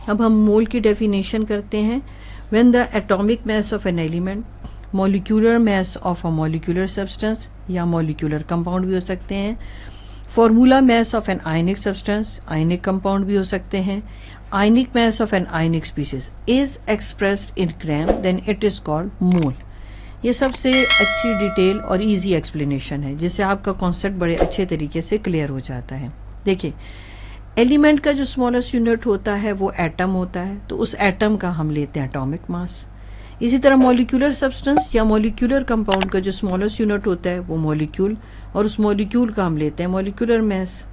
अब हम मोल की डेफिनेशन करते हैं। When the atomic mass of an element, molecular mass of a molecular substance या मॉलिक्यूलर कंपाउंड भी हो सकते हैं, formula mass of an ionic substance, ionic compound भी हो सकते हैं, ionic mass of an ionic species is expressed in gram, then it is called mole. ये सबसे अच्छी डिटेल और इजी एक्सप्लेनेशन है, जिससे आपका कॉन्सेप्ट बड़े अच्छे तरीके से क्लियर हो जाता है। देखिए, एलिमेंट का जो स्मॉलेस्ट यूनिट होता है वो एटम होता है, तो उस एटम का हम लेते हैं एटॉमिक मास। इसी तरह मॉलिक्यूलर सब्सटेंस या मॉलिक्यूलर कंपाउंड का जो स्मॉलेस्ट यूनिट होता है वो मॉलिक्यूल, और उस मॉलिक्यूल का हम लेते हैं मॉलिक्यूलर मास।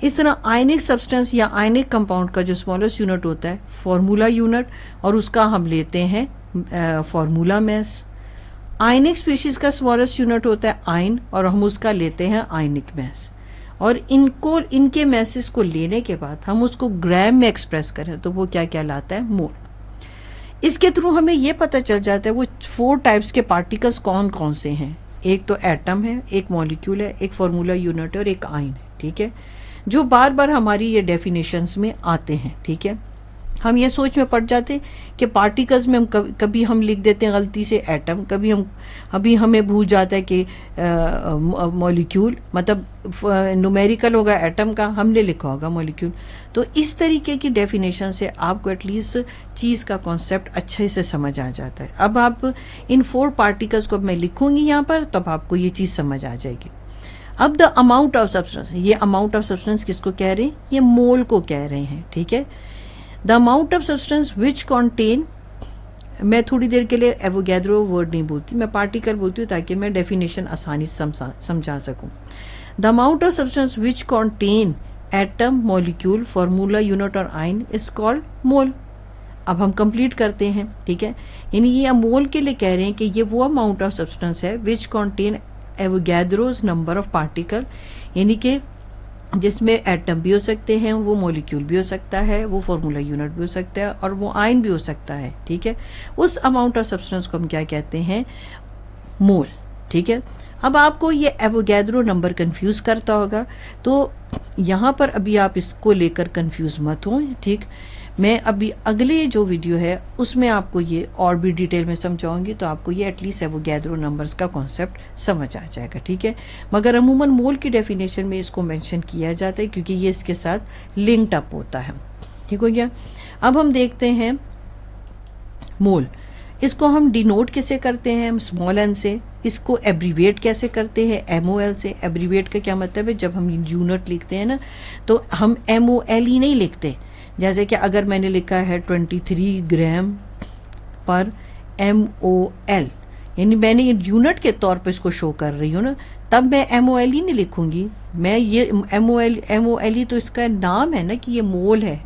इस तरह आयनिक सब्सटेंस या आयनिक कंपाउंड का जो स्मॉलेस्ट यूनिट होता है फॉर्मूला यूनिट, और उसका हम लेते हैं फॉर्मूला मास। आयनिक स्पीशीज का स्मॉलेस्ट यूनिट होता है आयन, और हम उसका लेते हैं आयनिक मास। और इनके मैसेज को लेने के बाद हम उसको ग्राम में एक्सप्रेस करें तो वो क्या कहलाता है, मोल। इसके थ्रू हमें ये पता चल जाता है वो 4 टाइप्स के पार्टिकल्स कौन कौन से हैं। एक तो एटम है, एक मॉलिक्यूल है, एक फॉर्मूला यूनिट है और एक आयन है, ठीक है, जो बार बार हमारी ये डेफिनेशंस में आते हैं। ठीक है, हम ये सोच में पड़ जाते कि पार्टिकल्स में हम कभी हम लिख देते हैं गलती से एटम, अभी हमें भूल जाता है कि मॉलिक्यूल, मतलब न्यूमेरिकल होगा एटम का, हमने लिखा होगा मॉलिक्यूल। तो इस तरीके की डेफिनेशन से आपको एटलीस्ट चीज़ का कॉन्सेप्ट अच्छे से समझ आ जाता है। अब आप इन 4 पार्टिकल्स को मैं लिखूंगी यहाँ पर, तब आपको ये चीज़ समझ आ जाएगी। अब द अमाउंट ऑफ सब्सटेंस, ये अमाउंट ऑफ सब्सटेंस किसको कह रहे हैं, ये मोल को कह रहे हैं। ठीक है, the amount of substance which contain, मैं थोड़ी देर के लिए एवोगैड्रो वर्ड नहीं बोलती, मैं पार्टिकल बोलती हूँ ताकि मैं डेफिनेशन आसानी से समझा सकूँ। The amount of substance which contain atom, molecule, formula unit और आयन इज कॉल्ड मोल। अब हम कंप्लीट करते हैं। ठीक है, यानी ये मोल के लिए कह रहे हैं कि ये वो अमाउंट ऑफ सब्सटेंस है which contain Avogadro's number of particle, यानी कि जिसमें एटम भी हो सकते हैं, वो मॉलिक्यूल भी हो सकता है, वो फॉर्मूला यूनिट भी हो सकता है और वो आयन भी हो सकता है। ठीक है, उस अमाउंट ऑफ सब्सटेंस को हम क्या कहते हैं, मोल। ठीक है, अब आपको ये एवोगैड्रो नंबर कंफ्यूज करता होगा, तो यहाँ पर अभी आप इसको लेकर कंफ्यूज मत हो। ठीक, मैं अभी अगले जो वीडियो है उसमें आपको ये और भी डिटेल में समझाऊंगी, तो आपको ये एटलीस्ट एवोगैड्रो नंबर्स का कॉन्सेप्ट समझ आ जाएगा। ठीक है, मगर अमूमन मोल की डेफिनेशन में इसको मेंशन किया जाता है क्योंकि ये इसके साथ लिंक्ड अप होता है। ठीक हो गया, अब हम देखते हैं मोल। इसको हम डिनोट कैसे करते हैं, स्मॉल एन से। इसको एब्रीवेट कैसे करते हैं, MOL से। एब्रीवेट का क्या मतलब है, जब हम यूनिट लिखते हैं ना, तो हम MOL ही नहीं लिखते। जैसे कि अगर मैंने लिखा है 23 ग्राम पर MOL, यानी मैंने यूनिट के तौर पर इसको शो कर रही हूँ ना, तब मैं MOL ही नहीं लिखूंगी। मैं ये MOL ही तो इसका नाम है ना कि ये मोल है।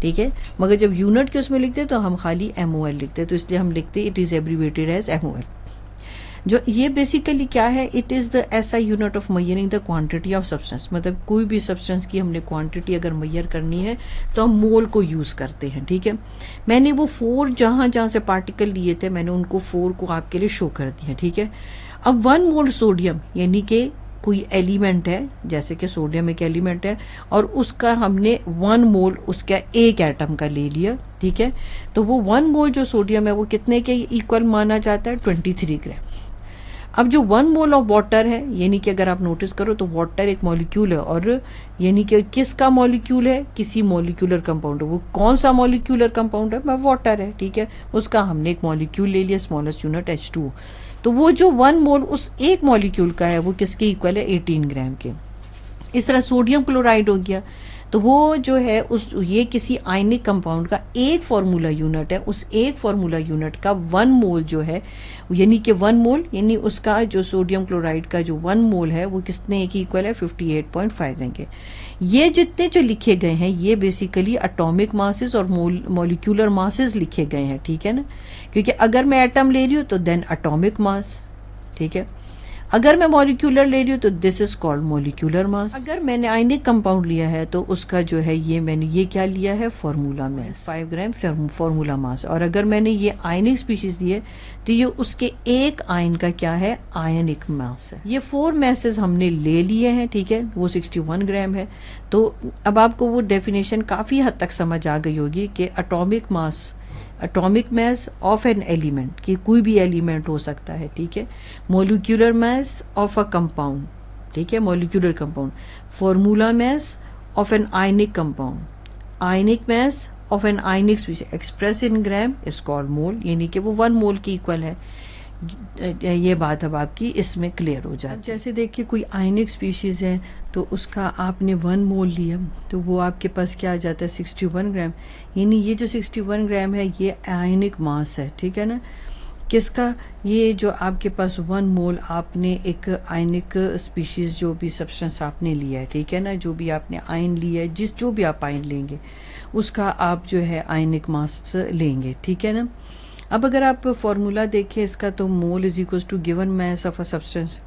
ठीक है, मगर जब यूनिट के उसमें लिखते हैं तो हम खाली MOL लिखते हैं, तो इसलिए हम लिखते हैं it is abbreviated as MOL। जो ये बेसिकली क्या है, इट इज़ द ऐसा unit of measuring the quantity of substance, मतलब कोई भी सब्सटेंस की हमने क्वांटिटी अगर मेजर करनी है तो हम मोल को यूज़ करते हैं। ठीक है, मैंने वो 4 जहाँ से पार्टिकल लिए थे, मैंने उनको 4 को आपके लिए शो कर दिया। ठीक है, अब 1 मोल सोडियम, यानी कि कोई एलिमेंट है, जैसे कि सोडियम एक एलिमेंट है, और उसका हमने 1 मोल उसका एक एटम का ले लिया। ठीक है, तो वो 1 मोल जो सोडियम है वो कितने के इक्वल माना जाता है, 23 ग्राम। अब जो 1 मोल ऑफ वाटर है, यानी कि अगर आप नोटिस करो तो वाटर एक मॉलिक्यूल है, और यानी कि किसका मॉलिक्यूल है, किसी मॉलिक्यूलर कंपाउंड है। वो कौन सा मॉलिक्यूलर कंपाउंड है, वाटर है। ठीक है, उसका हमने एक मॉलिक्यूल ले लिया, स्मॉलेस्ट यूनिट H2। तो वो जो 1 मोल उस एक मॉलिक्यूल का है वो किसके इक्वल है, 18 ग्राम के। इस तरह सोडियम क्लोराइड हो गया, तो वो जो है ये किसी आयनिक कंपाउंड का एक फार्मूला यूनिट है। उस एक फार्मूला यूनिट का 1 मोल जो है, यानी कि 1 मोल यानी उसका जो सोडियम क्लोराइड का जो 1 मोल है वो कितने की इक्वल है, 58.5 ग्राम के। ये जितने जो लिखे गए हैं ये बेसिकली एटॉमिक मासेस और मॉलिक्यूलर मासेस लिखे गए हैं। ठीक है ना, क्योंकि अगर मैं एटम ले रही हूँ तो देन एटॉमिक मास। ठीक है, अगर मैं मॉलिक्यूलर ले रही हूँ तो this is called molecular mass. अगर मैंने आयनिक कंपाउंड लिया है तो उसका जो है ये मैंने ये क्या लिया है, formula mass, 5 gram formula mass. और अगर मैंने ये आयनिक स्पीशीज लिए तो ये उसके एक आयन का क्या है, आयनिक मास है। ये 4 मैसेज हमने ले लिए हैं, ठीक है, वो 61 ग्राम है। तो अब आपको वो डेफिनेशन काफ़ी हद तक समझ आ गई होगी कि atomic mass of an element, कि कोई भी एलिमेंट हो सकता है, ठीक है, molecular mass of a compound, ठीक है, molecular compound, formula mass of an ionic compound, ionic mass of an ionic species express in gram is called mole, यानी कि वो 1 मोल की इक्वल है। ये बात अब आपकी इसमें क्लियर हो जाती है। जैसे देखिए कोई आयनिक स्पीशीज़ है तो उसका आपने 1 मोल लिया तो वो आपके पास क्या आ जाता है, 61 ग्राम। यानी ये जो 61 ग्राम है ये आयनिक मास है, ठीक है ना, किसका, ये जो आपके पास 1 मोल आपने एक आयनिक स्पीशीज़ जो भी सब्सटेंस आपने लिया है, ठीक है ना, जो भी आपने आयन लिया है, जो भी आप आयन लेंगे उसका आप जो है आयनिक मास लेंगे, ठीक है ना। अब अगर आप फॉर्मूला देखें इसका तो mole is equal to given mass of a substance.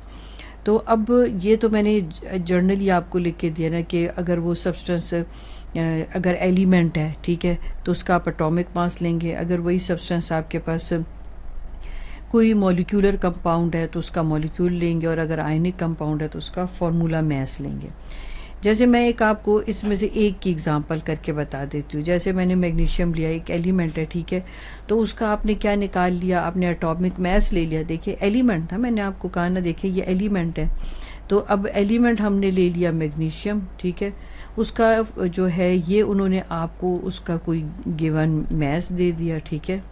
तो अब ये तो मैंने जर्नली आपको लिख के दिया ना कि अगर वो सब्सटेंस अगर एलिमेंट है, ठीक है, तो उसका आप एटॉमिक मास लेंगे। अगर वही सब्सटेंस आपके पास कोई मॉलिक्यूलर कंपाउंड है तो उसका मॉलिक्यूल लेंगे, और अगर आयनिक कंपाउंड है तो उसका फॉर्मूला मास लेंगे। जैसे मैं एक आपको इसमें से एक की एग्जांपल करके बता देती हूँ। जैसे मैंने मैग्नीशियम लिया, एक एलिमेंट है, ठीक है, तो उसका आपने क्या निकाल लिया, आपने एटॉमिक मास ले लिया। देखिए एलिमेंट था, मैंने आपको कहा ना, देखिए ये एलिमेंट है, तो अब एलिमेंट हमने ले लिया मैग्नीशियम, ठीक है, उसका जो है ये उन्होंने आपको उसका कोई गिवन मास दे दिया, ठीक है,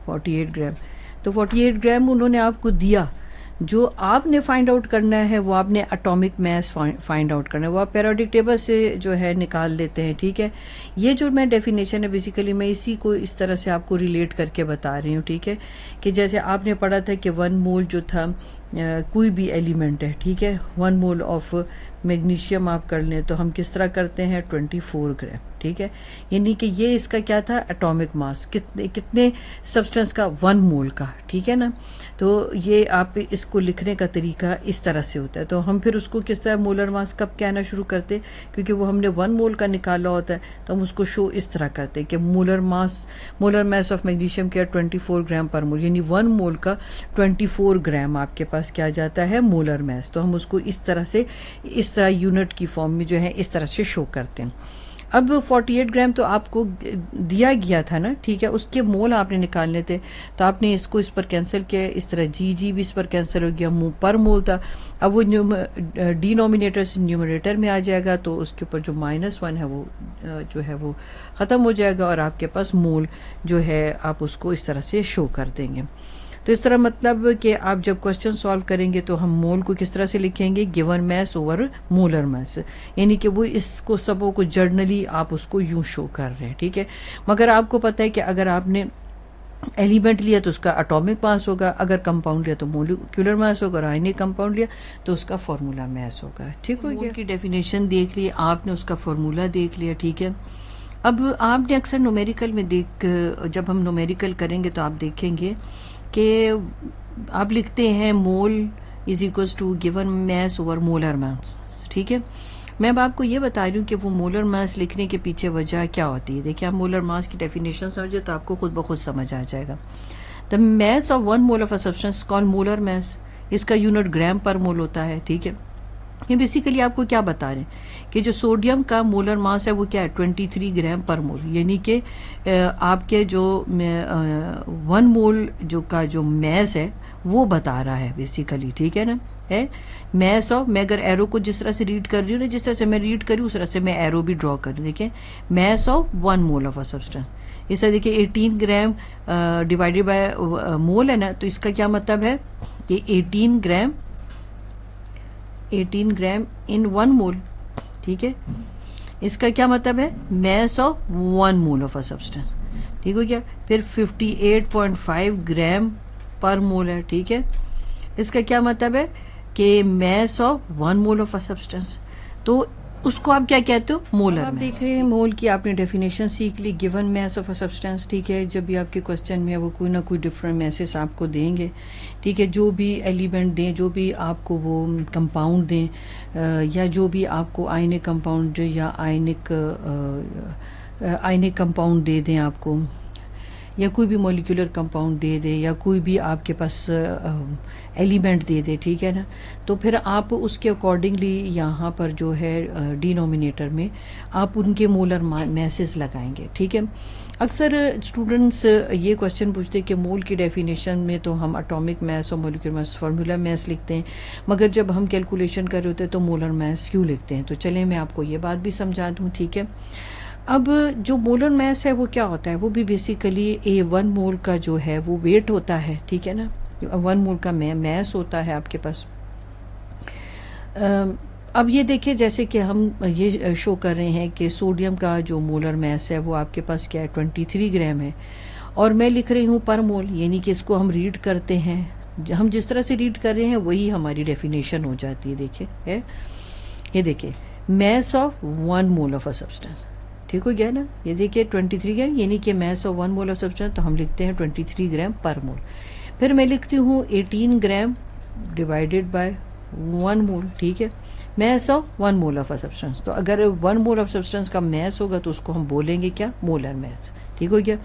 48 ग्राम। तो 48 ग्राम उन्होंने आपको दिया। जो आपने फाइंड आउट करना है वो आपने एटॉमिक मास फाइंड आउट करना है, वो आप पेरियोडिक टेबल से जो है निकाल लेते हैं, ठीक है। ये जो मैं डेफिनेशन है बेसिकली मैं इसी को इस तरह से आपको रिलेट करके बता रही हूँ, ठीक है, कि जैसे आपने पढ़ा था कि 1 मोल जो था कोई भी एलिमेंट है, ठीक है, 1 मोल ऑफ मैग्नीशियम आप कर लें तो हम किस तरह करते हैं, 24 ग्राम, ठीक है। यानी कि ये इसका क्या था, एटॉमिक मास, कितने सब्सटेंस का, 1 मोल का, ठीक है ना। तो ये आप इसको लिखने का तरीका इस तरह से होता है। तो हम फिर उसको किस तरह मोलर मास कब कहना शुरू करते, क्योंकि वो हमने 1 मोल का निकाला होता है, तो हम उसको शो इस तरह करते हैं कि मोलर मास ऑफ मैग्नीशियम क्या, 24 ग्राम पर मोल, यानी 1 मोल का 24 ग्राम आपके पास क्या जाता है, मोलर मास। तो हम उसको इस तरह यूनिट की फॉर्म में जो है इस तरह से शो करते हैं। अब 48 ग्राम तो आपको दिया गया था ना, ठीक है, उसके मोल आपने निकालने थे, तो आपने इसको इस पर कैंसिल किया, इस तरह जी भी इस पर कैंसिल हो गया, पर मोल था, अब वो डिनोमिनेटर से न्यूमरेटर में आ जाएगा, तो उसके ऊपर जो -1 है वो जो है वो ख़त्म हो जाएगा, और आपके पास मोल जो है आप उसको इस तरह से शो कर देंगे। तो इस तरह मतलब कि आप जब क्वेश्चन सॉल्व करेंगे तो हम मोल को किस तरह से लिखेंगे, गिवन मास ओवर मोलर मास, यानी कि वो इसको सबों को जर्नली आप उसको यूं शो कर रहे हैं, ठीक है। मगर आपको पता है कि अगर आपने एलिमेंट लिया तो उसका एटॉमिक मास होगा, अगर कंपाउंड लिया तो मोलिकुलर मास होगा, और आयनिक कंपाउंड लिया तो उसका फॉर्मूला मास होगा, ठीक हो गया। की डेफिनेशन देख ली आपने, उसका फॉर्मूला देख लिया, ठीक है। अब आपने अक्सर न्यूमेरिकल में जब हम न्यूमेरिकल करेंगे तो आप देखेंगे कि आप लिखते हैं mole is equals to given mass over molar mass, ठीक है। मैं अब आपको ये बता रही हूँ कि वो मोलर मास लिखने के पीछे वजह क्या होती है। देखिए आप मोलर मास की डेफिनेशन समझे तो आपको खुद ब खुद समझ आ जाएगा। The mass of 1 mole of a substance called molar mass, इसका यूनिट ग्राम पर मोल होता है, ठीक है। ये बेसिकली आपको क्या बता रहे हैं कि जो सोडियम का मोलर मास है वो क्या है, 23 ग्राम पर मोल, यानी कि आपके जो 1 मोल जो मैस है वो बता रहा है बेसिकली, ठीक है ना, है मैस ऑफ। मैं अगर एरो को जिस तरह से रीड कर रही हूँ ना, जिस तरह से मैं रीड करी उस तरह से मैं एरो भी ड्रॉ कर रही हूँ। देखिए mass of 1 mole of a substance, इस तरह देखिए 18 ग्राम डिवाइडेड बाय मोल है ना, तो इसका क्या मतलब है कि 18 ग्राम इन 1 मोल, ठीक है। इसका क्या मतलब है, mass of 1 mole of a substance, ठीक हो गया। फिर 58.5 ग्राम पर मोल है, ठीक है। इसका क्या मतलब है कि mass of 1 mole of a substance. तो उसको आप क्या कहते हो, मोलर। आप देख रहे हैं मोल की आपने डेफिनेशन सीख ली, given mass of a substance. ठीक है, जब भी आपके क्वेश्चन में वो कोई ना कोई डिफरेंट मैसेस आपको देंगे, ठीक है, जो भी एलिमेंट दें, जो भी आपको वो कंपाउंड दें, या जो भी आपको आयनिक कंपाउंड या आयनिक कंपाउंड दे दें आपको, या कोई भी मॉलिक्यूलर कंपाउंड दे दे, या कोई भी आपके पास एलिमेंट दे दे, ठीक है ना, तो फिर आप उसके अकॉर्डिंगली यहाँ पर जो है डिनोमिनेटर में आप उनके मोलर मैसेस लगाएंगे। ठीक है, अक्सर स्टूडेंट्स ये क्वेश्चन पूछते हैं कि मोल की डेफिनेशन में तो हम एटॉमिक मास और मॉलिक्यूलर मास फार्मूला मास लिखते हैं, मगर जब हम कैलकुलेशन कर रहे होते हैं तो मोलर मास क्यों लिखते हैं। तो चलें मैं आपको ये बात भी समझा दूँ। ठीक है, अब जो मोलर मास है वो क्या होता है, वो भी बेसिकली वन मोल का जो है वो वेट होता है। ठीक है ना, 1 मोल का मास होता है आपके पास। अब ये देखिए, जैसे कि हम ये शो कर रहे हैं कि सोडियम का जो मोलर मास है वो आपके पास क्या है, 23 ग्राम है, और मैं लिख रही हूँ पर मोल, यानी कि इसको हम रीड करते हैं, हम जिस तरह से रीड कर रहे हैं वही हमारी डेफिनेशन हो जाती है। देखिए है, ये देखिए mass of 1 mole of a substance, ठीक हो गया ना, ये देखिए 23 ग्राम, यानी कि mass of 1 mole of substance, तो हम लिखते हैं 23 ग्राम पर मोल। फिर मैं लिखती हूँ 18 ग्राम डिवाइडेड बाय 1 मोल। ठीक है, mass of 1 mole of a substance, तो अगर 1 मोल ऑफ सब्सटेंस का मास होगा तो उसको हम बोलेंगे क्या, मोलर मास। ठीक हो गया।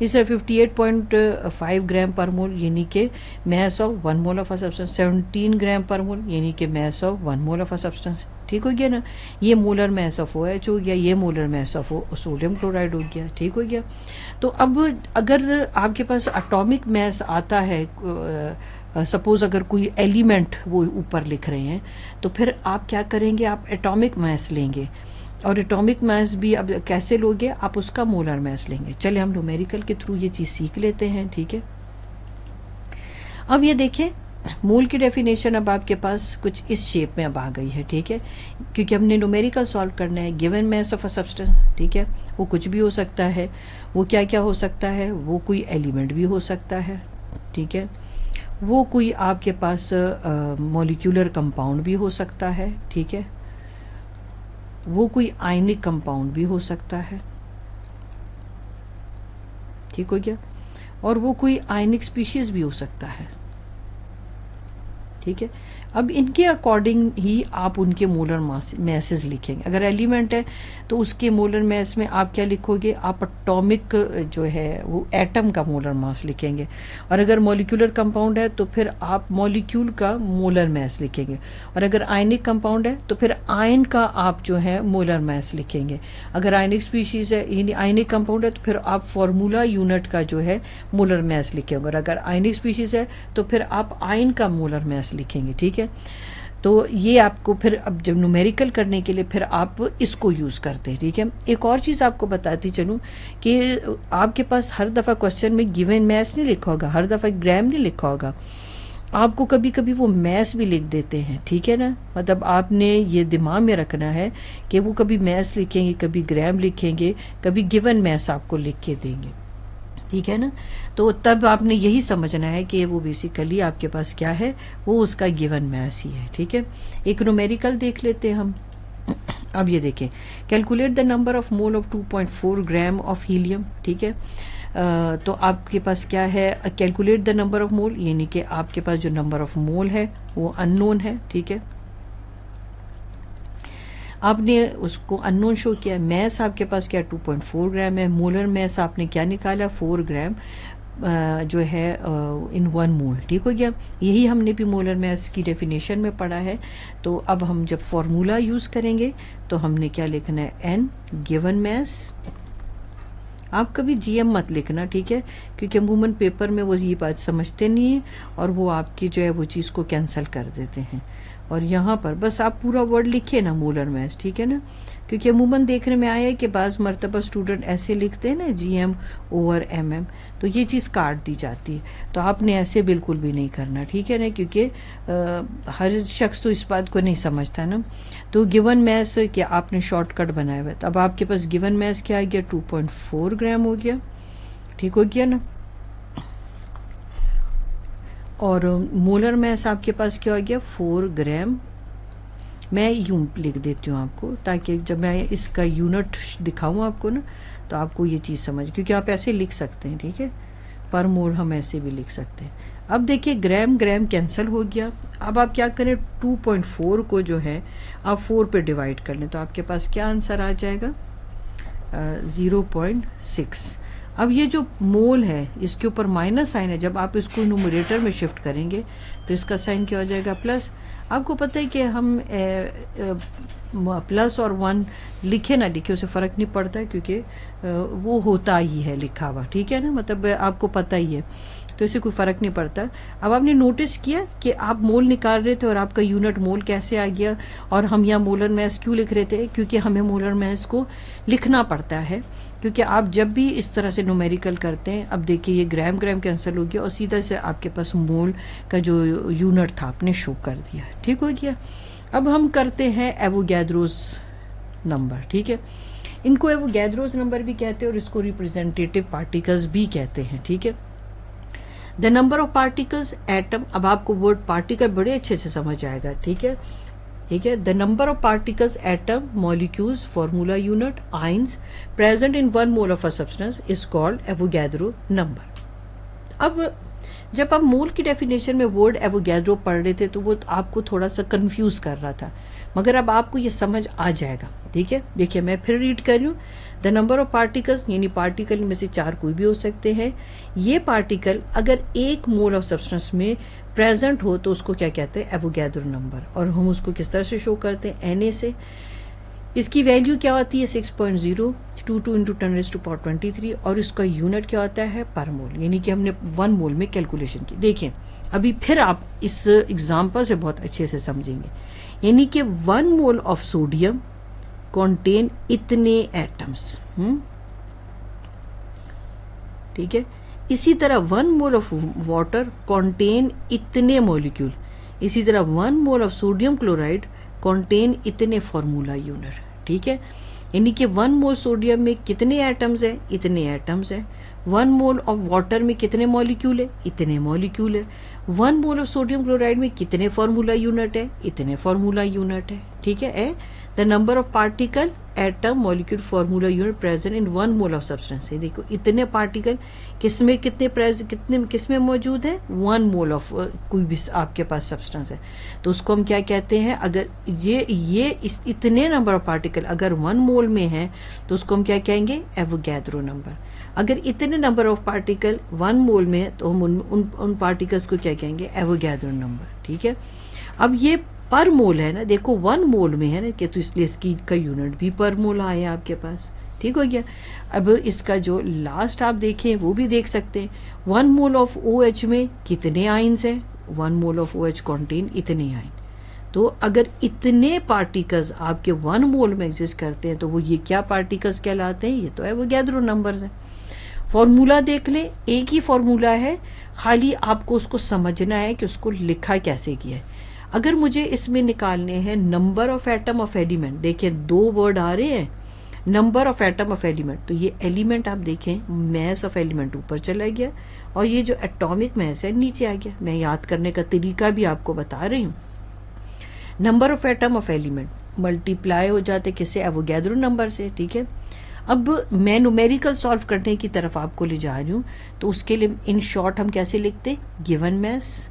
इस तरह 58.5 ग्राम पर मोल, यानी कि mass of 1 mole of a substance. 17 ग्राम पर मोल, यानी कि mass of 1 mole of a substance. ठीक हो गया ना, ये मोलर मास ऑफ OH हो गया, ये molar mass of sodium chloride हो गया। ठीक हो गया। तो अब अगर आपके पास एटॉमिक मास आता है, सपोज अगर कोई एलिमेंट वो ऊपर लिख रहे हैं, तो फिर आप क्या करेंगे, आप एटॉमिक मास लेंगे, और एटॉमिक मास भी अब कैसे लोगे, आप उसका मोलर मास लेंगे। चले हम न्यूमेरिकल के थ्रू ये चीज़ सीख लेते हैं। ठीक है, अब ये देखें मोल की डेफिनेशन अब आपके पास कुछ इस शेप में अब आ गई है। ठीक है, क्योंकि हमने न्यूमेरिकल सॉल्व करना है। Given mass of a substance, ठीक है, वो कुछ भी हो सकता है, वो क्या क्या हो सकता है, वो कोई एलिमेंट भी हो सकता है। ठीक है, वो कोई आपके पास मॉलिक्यूलर कंपाउंड भी हो सकता है। ठीक है, वो कोई आयनिक कंपाउंड भी हो सकता है। ठीक हो गया, और वो कोई आयनिक स्पीशीज भी हो सकता है। ठीक है, अब इनके अकॉर्डिंग ही आप उनके मोलर मैसेज लिखेंगे। अगर एलिमेंट है तो उसके मोलर मैस में आप क्या लिखोगे, आप एटॉमिक जो है वो एटम का मोलर मास लिखेंगे, और अगर मॉलिक्यूलर कंपाउंड है तो फिर आप मॉलिक्यूल का मोलर मैस लिखेंगे, और अगर आयनिक कंपाउंड है तो फिर आयन का आप जो है मोलर मैस लिखेंगे। अगर आयनिक स्पीशीज है यानी आयनिक कंपाउंड है तो फिर आप फॉर्मूला यूनिट का जो है मोलर मैस लिखेंगे, और अगर आयनिक स्पीशीज है तो फिर आप आयन का मोलर मैस लिखेंगे। ठीक है, तो ये आपको फिर अब जब न्यूमेरिकल करने के लिए फिर आप इसको यूज़ करते हैं। ठीक है, एक और चीज़ आपको बताती चलूँ कि आपके पास हर दफ़ा क्वेश्चन में गिवन मैस नहीं लिखा होगा, हर दफ़ा ग्राम नहीं लिखा होगा, आपको कभी कभी वो मैस भी लिख देते हैं। ठीक है ना, मतलब आपने ये दिमाग में रखना है कि वो कभी मैस लिखेंगे, कभी ग्राम लिखेंगे, कभी गिवन मैस आपको लिख के देंगे। ठीक है ना, तो तब आपने यही समझना है कि वो बेसिकली आपके पास क्या है, वो उसका गिवन मैस ही है। ठीक है, एक न्यूमेरिकल देख लेते हैं हम। अब ये देखें, calculate the number of mole of 2.4 gram of helium. ठीक है, तो आपके पास क्या है, calculate the number of mole, यानी कि आपके पास जो नंबर ऑफ मोल है वो अननोन है। ठीक है, आपने उसको अननोन शो किया। मैस आपके पास क्या 2.4 ग्राम है, मोलर मैस आपने क्या निकाला 4 ग्राम जो है इन 1 मोल। ठीक हो गया, यही हमने भी मोलर मैस की डेफिनेशन में पढ़ा है। तो अब हम जब फॉर्मूला यूज़ करेंगे तो हमने क्या लिखना है, एन गिवन मैस। आप कभी GM मत लिखना, ठीक है, क्योंकि अमूमन पेपर में वो ये बात समझते नहीं है और वो आपकी जो है वो चीज़ को कैंसिल कर देते हैं। और यहाँ पर बस आप पूरा वर्ड लिखिए ना, मोलर मैस। ठीक है ना, क्योंकि अमूमन देखने में आया है कि बाज़ मरतबा स्टूडेंट ऐसे लिखते हैं ना GM ओवर MM, तो ये चीज़ काट दी जाती है। तो आपने ऐसे बिल्कुल भी नहीं करना। ठीक है ना, क्योंकि हर शख्स तो इस बात को नहीं समझता ना। तो गिवन मैस क्या आपने शॉर्टकट बनाया हुआ है, अब आपके पास गिवन मैस क्या आ गया 2.4 ग्राम हो गया। ठीक हो गया ना, और मोलर मैस आपके पास क्या हो गया 4 ग्राम मैं यूं लिख देती हूँ आपको, ताकि जब मैं इसका यूनिट दिखाऊँ आपको ना, तो आपको ये चीज़ समझ, क्योंकि आप ऐसे लिख सकते हैं, ठीक है, पर मोल हम ऐसे भी लिख सकते हैं। अब देखिए ग्राम ग्राम कैंसिल हो गया। अब आप क्या करें, 2.4 को जो है आप 4 पे डिवाइड कर लें, तो आपके पास क्या आंसर आ जाएगा, 0.6। अब ये जो मोल है इसके ऊपर माइनस साइन है, जब आप इसको न्यूमरेटर में शिफ्ट करेंगे तो इसका साइन क्या हो जाएगा, प्लस। आपको पता है कि हम प्लस और 1 लिखे ना लिखे उससे फ़र्क नहीं पड़ता, क्योंकि वो होता ही है लिखा हुआ, ठीक है ना, मतलब आपको पता ही है, तो इससे कोई फ़र्क नहीं पड़ता। अब आपने नोटिस किया कि आप मोल निकाल रहे थे और आपका यूनिट मोल कैसे आ गया, और हम यहाँ मोलर मैस क्यों लिख रहे थे, क्योंकि हमें मोलर मैस को लिखना पड़ता है, क्योंकि आप जब भी इस तरह से न्यूमेरिकल करते हैं, अब देखिए ये ग्राम ग्राम कैंसिल हो गया और सीधा से आपके पास मोल का जो यूनिट था आपने शो कर दिया, ठीक हो गया। अब हम करते हैं एवोगैड्रोस नंबर, ठीक है, इनको एवोगैड्रोस नंबर भी कहते हैं और इसको रिप्रेजेंटेटिव पार्टिकल्स भी कहते हैं, ठीक है। The number of particles atom, अब आपको वर्ड पार्टिकल बड़े अच्छे से समझ आएगा, ठीक है, ठीक है। The number of particles atom molecules formula unit ions present in 1 mole of a substance is called Avogadro number. अब जब आप मोल की डेफिनेशन में वर्ड एवोगैड्रो पढ़ रहे थे तो वो आपको थोड़ा सा कंफ्यूज कर रहा था, मगर अब आपको ये समझ आ जाएगा, ठीक है। देखिए मैं फिर रीड कर रही हूँ, द नंबर ऑफ पार्टिकल्स, यानी पार्टिकल में से 4 कोई भी हो सकते हैं। ये पार्टिकल अगर 1 मोल ऑफ सब्सटेंस में प्रेजेंट हो तो उसको क्या कहते हैं, एवोगैड्रो नंबर, और हम उसको किस तरह से शो करते हैं, Na से। इसकी वैल्यू क्या होती है, 6.022 इंटू 10⁻23, और इसका यूनिट क्या होता है, पर मोल, यानी कि हमने 1 मोल में कैलकुलेशन की। देखें अभी फिर आप इस एग्जाम्पल से बहुत अच्छे से समझेंगे, यानी कि 1 मोल ऑफ सोडियम कॉन्टेन इतने एटम्स, ठीक है। इसी तरह 1 मोल ऑफ वाटर कॉन्टेन इतने मॉलिक्यूल, इसी तरह 1 mole of sodium chloride contain इतने फॉर्मूला यूनिट, ठीक है। यानी कि 1 मोल सोडियम में कितने एटम्स हैं, इतने एटम्स हैं। 1 मोल ऑफ वाटर में कितने मॉलिक्यूल है, इतने मॉलिक्यूल है। 1 मोल ऑफ सोडियम क्लोराइड में कितने फॉर्मूला यूनिट है, इतने फॉर्मूला यूनिट है, ठीक है। The number of particle atom molecule formula unit present in 1 mole of substance, देखो इतने पार्टिकल किसमें किसमें मौजूद है, 1 मोल ऑफ कोई भी आपके पास सब्सटेंस है, तो उसको हम क्या कहते हैं, अगर इतने नंबर ऑफ पार्टिकल अगर 1 मोल में है तो उसको हम क्या कहेंगे, एवोगैड्रो नंबर। अगर इतने नंबर ऑफ पार्टिकल 1 मोल में है तो हम उन पार्टिकल्स को क्या कहेंगे, एवोगैड्रो नंबर, ठीक है। अब ये पर मोल है ना, देखो 1 मोल में है ना, कि तो इसलिए इसकी का यूनिट भी पर मोल आया आपके पास, ठीक हो गया। अब इसका जो लास्ट आप देखें वो भी देख सकते हैं, 1 मोल ऑफ OH में कितने आइंस हैं, 1 मोल ऑफ OH कॉन्टेन इतने आइन। तो अगर इतने पार्टिकल्स आपके 1 मोल में एग्जिस्ट करते हैं तो वो ये क्या पार्टिकल्स कहलाते हैं, ये तो एवोगैड्रो नंबर्स हैं। फॉर्मूला देख लें, एक ही फॉर्मूला है, खाली आपको उसको समझना है कि उसको लिखा कैसे किया है। अगर मुझे इसमें निकालने हैं number of atom of element, देखिए 2 वर्ड आ रहे हैं, number of atom of element, तो ये एलिमेंट आप देखें, मैस ऑफ एलिमेंट ऊपर चला गया और ये जो एटॉमिक मैस है नीचे आ गया। मैं याद करने का तरीका भी आपको बता रही हूँ। Number of atom of element multiply हो जाते किससे, एवोगैड्रो नंबर से, ठीक है। अब मैं न्यूमेरिकल सॉल्व करने की तरफ आपको ले जा रही हूँ, तो उसके लिए इन शॉर्ट हम कैसे लिखते, गिवन मैस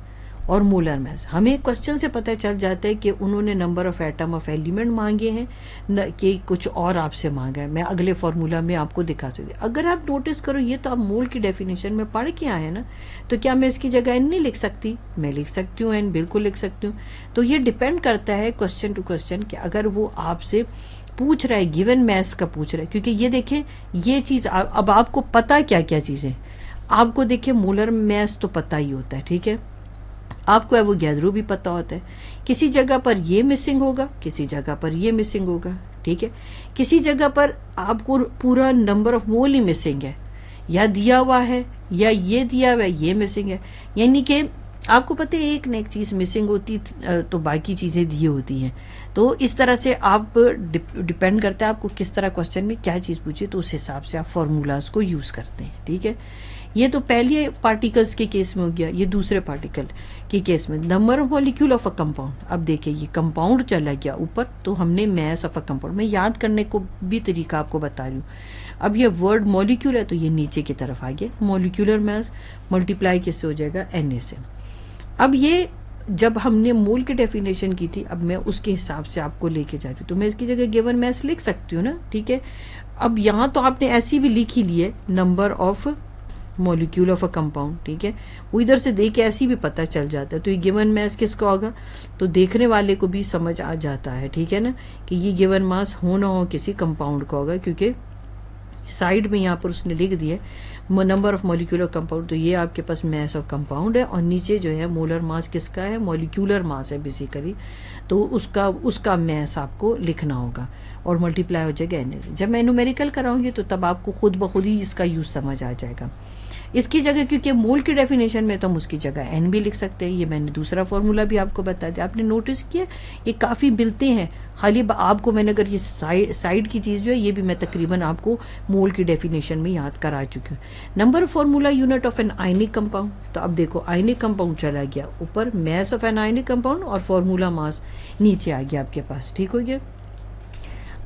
और मोलर मैस। हमें क्वेश्चन से पता चल जाता है कि उन्होंने number of atom of element मांगे हैं न कि कुछ और आपसे मांगा है। मैं अगले फॉर्मूला में आपको दिखा सकती हूँ। अगर आप नोटिस करो, ये तो आप मोल की डेफिनेशन में पढ़ के आए हैं ना, तो क्या मैं इसकी जगह एन नहीं लिख सकती, मैं लिख सकती हूँ, एन बिल्कुल लिख सकती हूँ। तो ये डिपेंड करता है क्वेश्चन टू क्वेश्चन कि अगर वो आपसे पूछ रहा है, गिवन मैथ्स का पूछ रहा है, क्योंकि ये देखें ये चीज़ अब आपको पता क्या क्या चीज़ें, आपको देखिए मोलर मैथ्स तो पता ही होता है, ठीक है, आपको एवोगैड्रो भी पता होता है। किसी जगह पर ये मिसिंग होगा, किसी जगह पर ये मिसिंग होगा, ठीक है। किसी जगह पर आपको पूरा number of mole he missing है, या दिया हुआ है या ये दिया हुआ है, ये मिसिंग है। यानी कि आपको पता है एक न एक चीज़ मिसिंग होती तो बाकी चीज़ें दी होती हैं। तो इस तरह से आप डिपेंड करता है आपको किस तरह क्वेश्चन में क्या चीज़ पूछी, तो उस हिसाब से आप फॉर्मूलाज को यूज़ करते हैं, ठीक है। ये तो पहले पार्टिकल्स के केस में हो गया, ये दूसरे पार्टिकल के केस में number of molecule of a compound. अब देखिए ये कंपाउंड चला गया ऊपर, तो हमने मैस ऑफ अ कंपाउंड, मैं याद करने को भी तरीका आपको बता रही हूँ। अब ये वर्ड मॉलिक्यूल है तो ये नीचे की तरफ आ गया, मॉलिक्यूलर मैस मल्टीप्लाई किससे हो जाएगा, Na से। अब ये जब हमने मोल की डेफिनेशन की थी, अब मैं उसके हिसाब से आपको लेके जा रही हूँ, तो मैं इसकी जगह गिवन मैस लिख सकती हूँ ना, ठीक है। अब यहाँ तो आपने ऐसी भी लिख ही ली है, number of molecule of a compound, ठीक है। वो इधर से देख के ऐसी भी पता चल जाता है, तो ये गिवन मास किसका होगा, तो देखने वाले को भी समझ आ जाता है, ठीक है ना, कि ये गिवन मास हो ना हो किसी कंपाउंड का होगा, क्योंकि साइड में यहाँ पर उसने लिख दिया नंबर ऑफ मॉलिक्यूलर कंपाउंड, तो ये आपके पास मैस ऑफ कंपाउंड है, और नीचे जो है मोलर मास किसका है, मॉलिक्यूलर मास है बेसिकली, तो उसका मैस आपको लिखना होगा और मल्टीप्लाई हो जाएगा Na से। जब मैं न्यूमेरिकल कराऊंगी तो तब आपको खुद ब खुद ही इसका यूज समझ आ जाएगा। इसकी जगह, क्योंकि मोल की डेफिनेशन में तो हम उसकी जगह N भी लिख सकते हैं, ये मैंने दूसरा फॉर्मूला भी आपको बता दिया। आपने नोटिस किया ये काफ़ी मिलते हैं, खाली आपको मैंने अगर ये साइड की चीज़ जो है ये भी मैं तकरीबन आपको मोल की डेफिनेशन में याद करा चुकी हूँ। Number formula unit of an ionic compound, तो अब देखो आयनिक कंपाउंड चला गया ऊपर, mass of an ionic compound, और फॉर्मूला मास नीचे आ गया आपके पास, ठीक हो गया।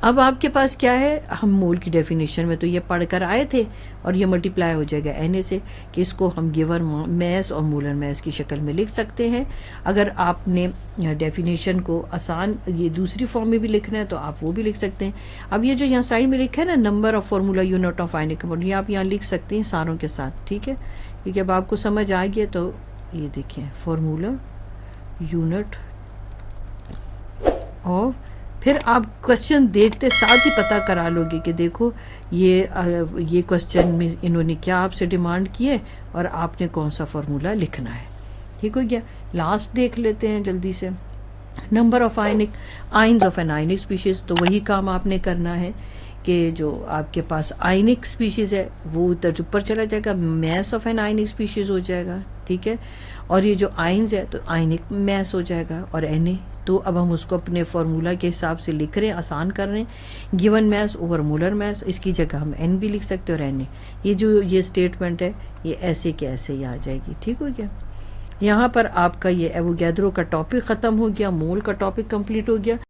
अब आपके पास क्या है, हम मोल की डेफिनेशन में तो ये पढ़कर आए थे, और ये मल्टीप्लाई हो जाएगा Na से, कि इसको हम गिवन मैस और मोलर मैस की शक्ल में लिख सकते हैं। अगर आपने डेफिनेशन को आसान ये दूसरी फॉर्म में भी लिखना है तो आप वो भी लिख सकते हैं। अब ये जो यहाँ साइड में लिखा है ना, number of formula unit of ionic compound, ये आप यहाँ लिख सकते हैं सारों के साथ, ठीक है, क्योंकि अब आपको समझ आ गया। तो ये देखिए फॉर्मूला यूनिट ऑफ, फिर आप क्वेश्चन देखते साथ ही पता करा लोगे कि देखो ये क्वेश्चन में इन्होंने क्या आपसे डिमांड की है और आपने कौन सा फॉर्मूला लिखना है, ठीक हो गया। लास्ट देख लेते हैं जल्दी से, number of ions of an ionic species, तो वही काम आपने करना है कि जो आपके पास आयनिक स्पीशीज है वो उधर ऊपर चला जाएगा, mass of an ionic species हो जाएगा, ठीक है, और ये जो आइंस है तो आयनिक मैस हो जाएगा, और Na तो अब हम उसको अपने फॉर्मूला के हिसाब से लिख रहे हैं, आसान कर रहे हैं, given mass over molar mass, इसकी जगह हम N भी लिख सकते हैं और Na। ये जो ये स्टेटमेंट है ये ऐसे के ऐसे ही आ जाएगी, ठीक हो गया। यहाँ पर आपका ये एवोगैड्रो का टॉपिक ख़त्म हो गया, मोल का टॉपिक कंप्लीट हो गया।